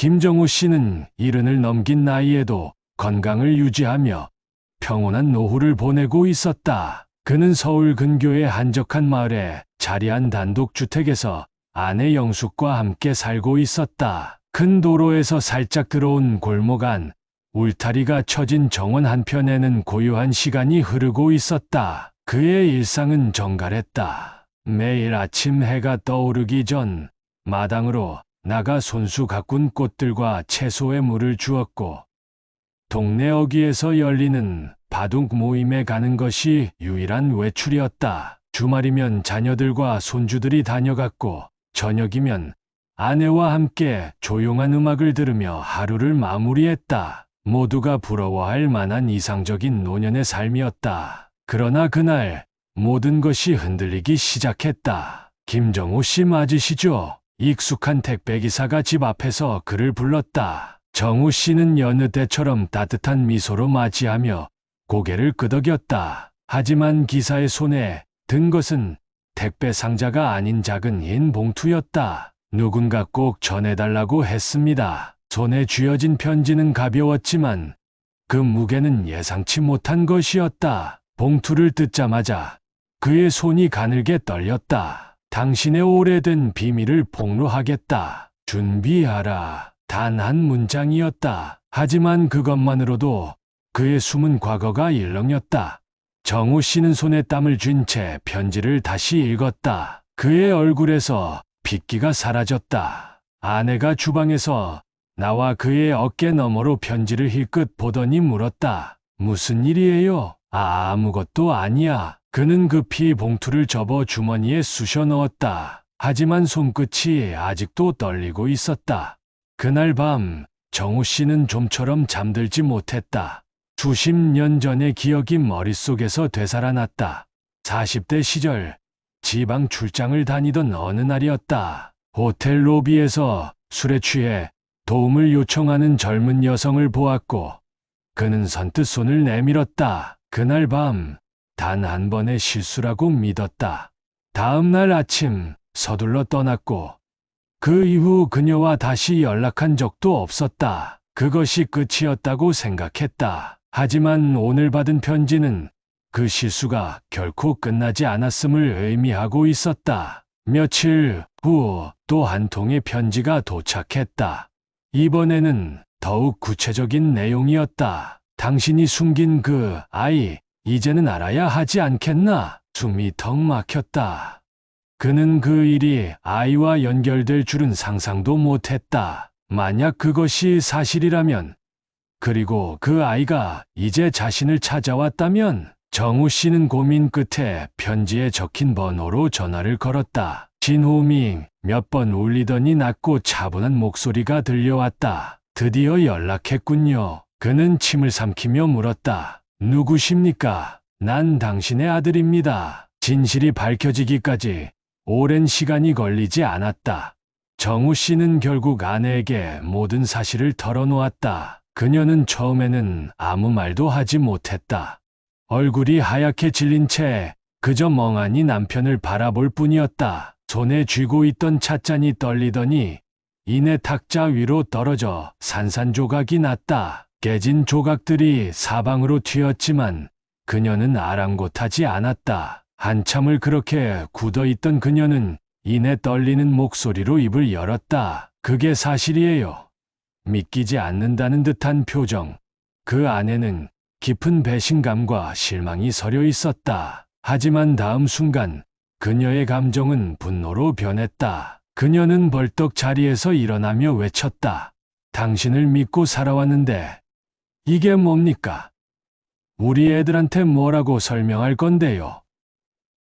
김정우 씨는 70을 넘긴 나이에도 건강을 유지하며 평온한 노후를 보내고 있었다. 그는 서울 근교의 한적한 마을에 자리한 단독주택에서 아내 영숙과 함께 살고 있었다. 큰 도로에서 살짝 들어온 골목 안, 울타리가 쳐진 정원 한편에는 고요한 시간이 흐르고 있었다. 그의 일상은 정갈했다. 매일 아침 해가 떠오르기 전 마당으로 나가 손수 가꾼 꽃들과 채소에 물을 주었고, 동네 어귀에서 열리는 바둑 모임에 가는 것이 유일한 외출이었다. 주말이면 자녀들과 손주들이 다녀갔고, 저녁이면 아내와 함께 조용한 음악을 들으며 하루를 마무리했다. 모두가 부러워할 만한 이상적인 노년의 삶이었다. 그러나 그날 모든 것이 흔들리기 시작했다. 김정우 씨 맞으시죠? 익숙한 택배기사가 집 앞에서 그를 불렀다. 정우 씨는 여느 때처럼 따뜻한 미소로 맞이하며 고개를 끄덕였다. 하지만 기사의 손에 든 것은 택배 상자가 아닌 작은 흰 봉투였다. 누군가 꼭 전해달라고 했습니다. 손에 쥐어진 편지는 가벼웠지만 그 무게는 예상치 못한 것이었다. 봉투를 뜯자마자 그의 손이 가늘게 떨렸다. 당신의 오래된 비밀을 폭로하겠다. 준비하라. 단 한 문장이었다. 하지만 그것만으로도 그의 숨은 과거가 일렁였다. 정우 씨는 손에 땀을 쥔 채 편지를 다시 읽었다. 그의 얼굴에서 빗기가 사라졌다. 아내가 주방에서 나와 그의 어깨 너머로 편지를 힐끗 보더니 물었다. 무슨 일이에요? 아무것도 아니야. 그는 급히 봉투를 접어 주머니에 쑤셔 넣었다. 하지만 손끝이 아직도 떨리고 있었다. 그날 밤 정우 씨는 좀처럼 잠들지 못했다. 수십 년 전의 기억이 머릿속에서 되살아났다. 40대 시절 지방 출장을 다니던 어느 날이었다. 호텔 로비에서 술에 취해 도움을 요청하는 젊은 여성을 보았고 그는 선뜻 손을 내밀었다. 그날 밤 단 한 번의 실수라고 믿었다. 다음 날 아침 서둘러 떠났고 그 이후 그녀와 다시 연락한 적도 없었다. 그것이 끝이었다고 생각했다. 하지만 오늘 받은 편지는 그 실수가 결코 끝나지 않았음을 의미하고 있었다. 며칠 후 또 한 통의 편지가 도착했다. 이번에는 더욱 구체적인 내용이었다. 당신이 숨긴 그 아이, 이제는 알아야 하지 않겠나? 숨이 턱 막혔다. 그는 그 일이 아이와 연결될 줄은 상상도 못했다. 만약 그것이 사실이라면, 그리고 그 아이가 이제 자신을 찾아왔다면, 정우 씨는 고민 끝에 편지에 적힌 번호로 전화를 걸었다. 진호밍 몇 번 울리더니 낮고 차분한 목소리가 들려왔다. 드디어 연락했군요. 그는 침을 삼키며 물었다. 누구십니까? 난 당신의 아들입니다. 진실이 밝혀지기까지 오랜 시간이 걸리지 않았다. 정우 씨는 결국 아내에게 모든 사실을 털어놓았다. 그녀는 처음에는 아무 말도 하지 못했다. 얼굴이 하얗게 질린 채 그저 멍하니 남편을 바라볼 뿐이었다. 손에 쥐고 있던 찻잔이 떨리더니 이내 탁자 위로 떨어져 산산조각이 났다. 깨진 조각들이 사방으로 튀었지만 그녀는 아랑곳하지 않았다. 한참을 그렇게 굳어있던 그녀는 이내 떨리는 목소리로 입을 열었다. 그게 사실이에요. 믿기지 않는다는 듯한 표정. 그 안에는 깊은 배신감과 실망이 서려 있었다. 하지만 다음 순간 그녀의 감정은 분노로 변했다. 그녀는 벌떡 자리에서 일어나며 외쳤다. 당신을 믿고 살아왔는데 이게 뭡니까? 우리 애들한테 뭐라고 설명할 건데요?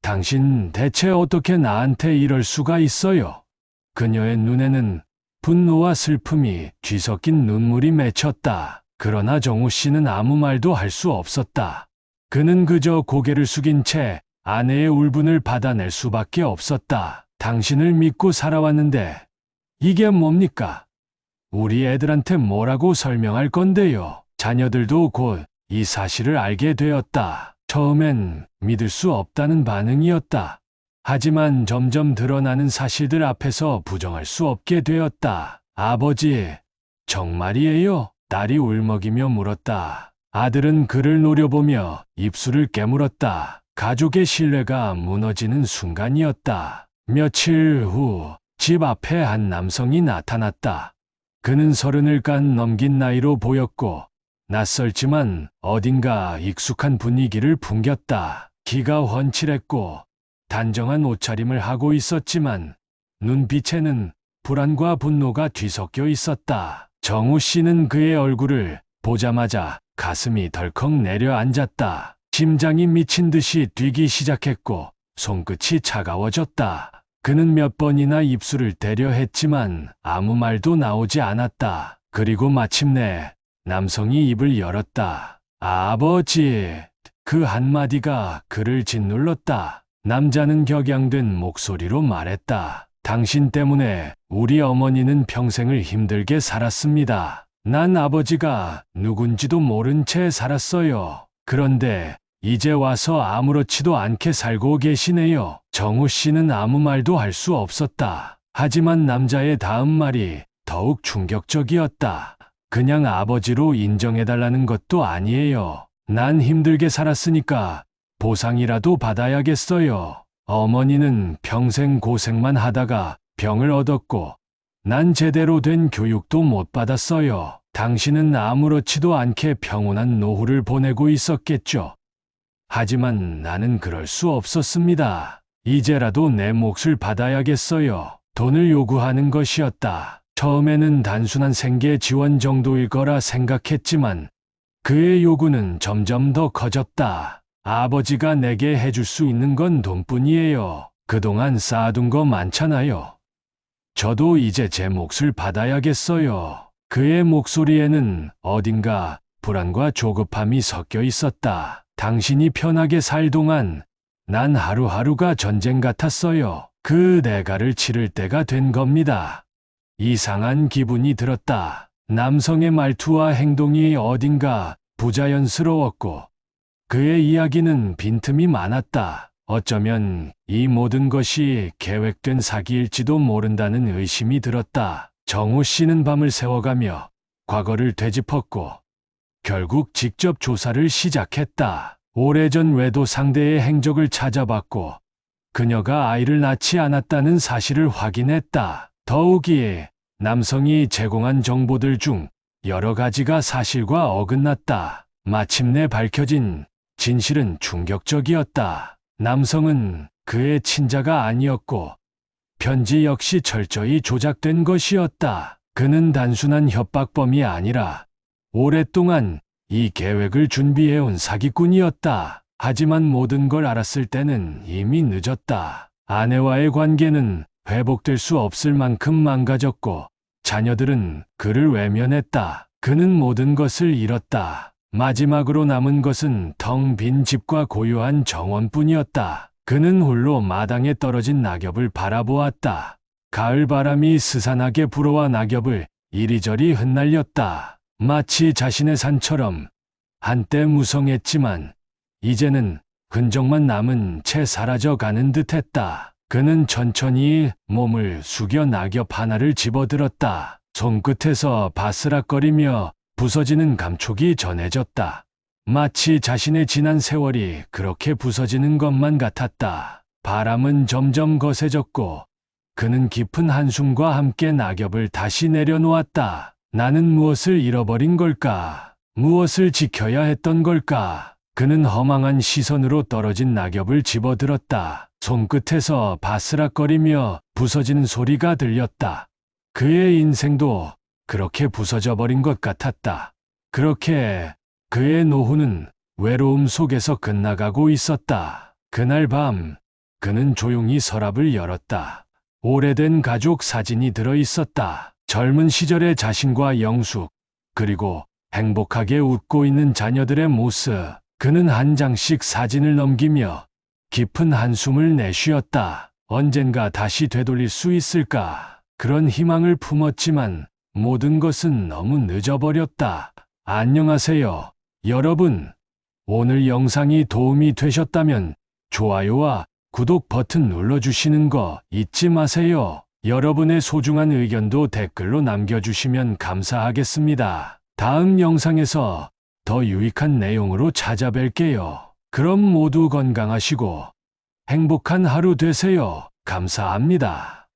당신 대체 어떻게 나한테 이럴 수가 있어요? 그녀의 눈에는 분노와 슬픔이 뒤섞인 눈물이 맺혔다. 그러나 정우 씨는 아무 말도 할 수 없었다. 그는 그저 고개를 숙인 채 아내의 울분을 받아낼 수밖에 없었다. 당신을 믿고 살아왔는데 이게 뭡니까? 우리 애들한테 뭐라고 설명할 건데요? 자녀들도 곧 이 사실을 알게 되었다. 처음엔 믿을 수 없다는 반응이었다. 하지만 점점 드러나는 사실들 앞에서 부정할 수 없게 되었다. 아버지, 정말이에요? 딸이 울먹이며 물었다. 아들은 그를 노려보며 입술을 깨물었다. 가족의 신뢰가 무너지는 순간이었다. 며칠 후 집 앞에 한 남성이 나타났다. 그는 30을 간 넘긴 나이로 보였고 낯설지만 어딘가 익숙한 분위기를 풍겼다. 키가 훤칠했고 단정한 옷차림을 하고 있었지만 눈빛에는 불안과 분노가 뒤섞여 있었다. 정우 씨는 그의 얼굴을 보자마자 가슴이 덜컥 내려앉았다. 심장이 미친 듯이 뛰기 시작했고 손끝이 차가워졌다. 그는 몇 번이나 입술을 대려 했지만 아무 말도 나오지 않았다. 그리고 마침내 남성이 입을 열었다. 아버지. 그 한마디가 그를 짓눌렀다. 남자는 격양된 목소리로 말했다. 당신 때문에 우리 어머니는 평생을 힘들게 살았습니다. 난 아버지가 누군지도 모른 채 살았어요. 그런데 이제 와서 아무렇지도 않게 살고 계시네요. 정우 씨는 아무 말도 할 수 없었다. 하지만 남자의 다음 말이 더욱 충격적이었다. 그냥 아버지로 인정해달라는 것도 아니에요. 난 힘들게 살았으니까 보상이라도 받아야겠어요. 어머니는 평생 고생만 하다가 병을 얻었고 난 제대로 된 교육도 못 받았어요. 당신은 아무렇지도 않게 평온한 노후를 보내고 있었겠죠. 하지만 나는 그럴 수 없었습니다. 이제라도 내 몫을 받아야겠어요. 돈을 요구하는 것이었다. 처음에는 단순한 생계 지원 정도일 거라 생각했지만 그의 요구는 점점 더 커졌다. 아버지가 내게 해줄 수 있는 건 돈뿐이에요. 그동안 쌓아둔 거 많잖아요. 저도 이제 제 몫을 받아야겠어요. 그의 목소리에는 어딘가 불안과 조급함이 섞여 있었다. 당신이 편하게 살 동안 난 하루하루가 전쟁 같았어요. 그 대가를 치를 때가 된 겁니다. 이상한 기분이 들었다. 남성의 말투와 행동이 어딘가 부자연스러웠고 그의 이야기는 빈틈이 많았다. 어쩌면 이 모든 것이 계획된 사기일지도 모른다는 의심이 들었다. 정우 씨는 밤을 새워가며 과거를 되짚었고 결국 직접 조사를 시작했다. 오래전 외도 상대의 행적을 찾아봤고 그녀가 아이를 낳지 않았다는 사실을 확인했다. 더욱이 남성이 제공한 정보들 중 여러 가지가 사실과 어긋났다. 마침내 밝혀진 진실은 충격적이었다. 남성은 그의 친자가 아니었고 편지 역시 철저히 조작된 것이었다. 그는 단순한 협박범이 아니라 오랫동안 이 계획을 준비해온 사기꾼이었다. 하지만 모든 걸 알았을 때는 이미 늦었다. 아내와의 관계는 회복될 수 없을 만큼 망가졌고 자녀들은 그를 외면했다. 그는 모든 것을 잃었다. 마지막으로 남은 것은 텅 빈 집과 고요한 정원뿐이었다. 그는 홀로 마당에 떨어진 낙엽을 바라보았다. 가을 바람이 스산하게 불어와 낙엽을 이리저리 흩날렸다. 마치 자신의 산처럼 한때 무성했지만 이제는 흔적만 남은 채 사라져가는 듯했다. 그는 천천히 몸을 숙여 낙엽 하나를 집어들었다. 손끝에서 바스락거리며 부서지는 감촉이 전해졌다. 마치 자신의 지난 세월이 그렇게 부서지는 것만 같았다. 바람은 점점 거세졌고 그는 깊은 한숨과 함께 낙엽을 다시 내려놓았다. 나는 무엇을 잃어버린 걸까? 무엇을 지켜야 했던 걸까? 그는 허망한 시선으로 떨어진 낙엽을 집어들었다. 손끝에서 바스락거리며 부서지는 소리가 들렸다. 그의 인생도 그렇게 부서져 버린 것 같았다. 그렇게 그의 노후는 외로움 속에서 끝나가고 있었다. 그날 밤 그는 조용히 서랍을 열었다. 오래된 가족 사진이 들어 있었다. 젊은 시절의 자신과 영숙, 그리고 행복하게 웃고 있는 자녀들의 모습. 그는 한 장씩 사진을 넘기며 깊은 한숨을 내쉬었다. 언젠가 다시 되돌릴 수 있을까? 그런 희망을 품었지만 모든 것은 너무 늦어버렸다. 안녕하세요, 여러분. 오늘 영상이 도움이 되셨다면 좋아요와 구독 버튼 눌러주시는 거 잊지 마세요. 여러분의 소중한 의견도 댓글로 남겨주시면 감사하겠습니다. 다음 영상에서 더 유익한 내용으로 찾아뵐게요. 그럼 모두 건강하시고 행복한 하루 되세요. 감사합니다.